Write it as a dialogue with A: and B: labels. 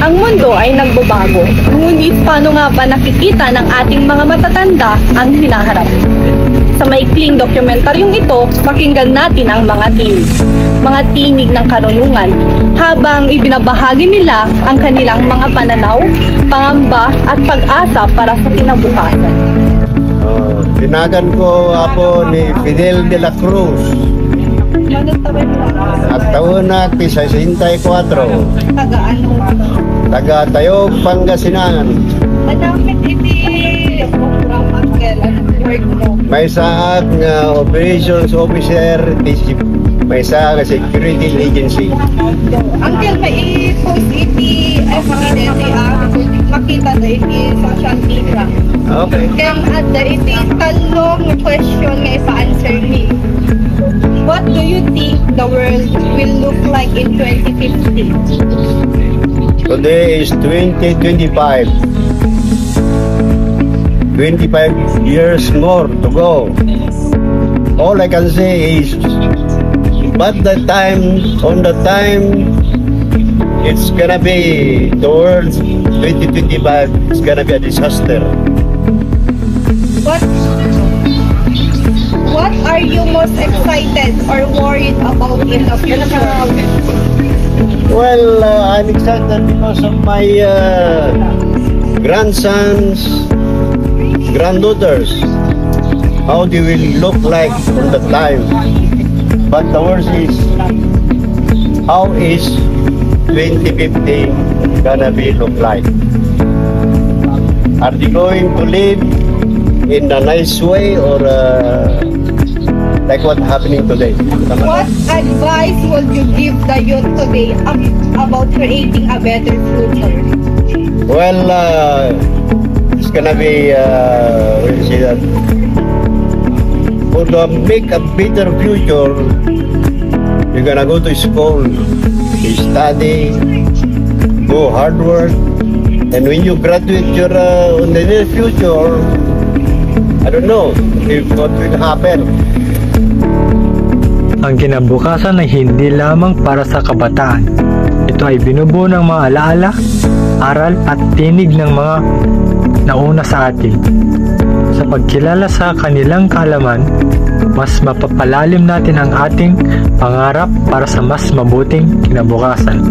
A: Ang mundo ay nagbabago, ngunit paano nga ba nakikita ng ating mga matatanda ang hinaharap? Sa maikling dokumentaryong ito, pakinggan natin ang mga tinig ng karunungan habang ibinabahagi nila ang kanilang mga pananaw, pangamba at pag-asa para sa kinabukasan.
B: Tinagan ko ako ni Fidel de la Cruz. At taon na 64. Taga Tayog, Pangasinan. May saak nga operations officer, may saak nga security agency.
A: Uncle, may i-post iti evidence makita na iti social media.
B: Okay.
A: Kaya ada iti talong question nga ipa-answer ni. What do you think the world will look like in 2050?
B: Today is 2025. 25 years more to go. All I can say is, but on the time, it's gonna be, the world 2025 is gonna be a disaster.
A: What are you most excited or worried about in the future?
B: Well, I'm excited because of my grandsons, granddaughters, how they will look like on the time. But the worst is, how is 2050 gonna be look like? Are they going to live in a nice way or like what happening today?
A: What advice would you give the youth today about creating a better future?
B: Well, it's gonna be, we'll say that, to make a better future, you're gonna go to school, you study, go hard work, and when you graduate your in the near future, I don't know if what will happen.
C: Ang kinabukasan ay hindi lamang para sa kabataan. Ito ay binubuo ng mga alaala, aral at tinig ng mga nauna sa atin. Sa pagkilala sa kanilang kaalaman, mas mapapalalim natin ang ating pangarap para sa mas mabuting kinabukasan.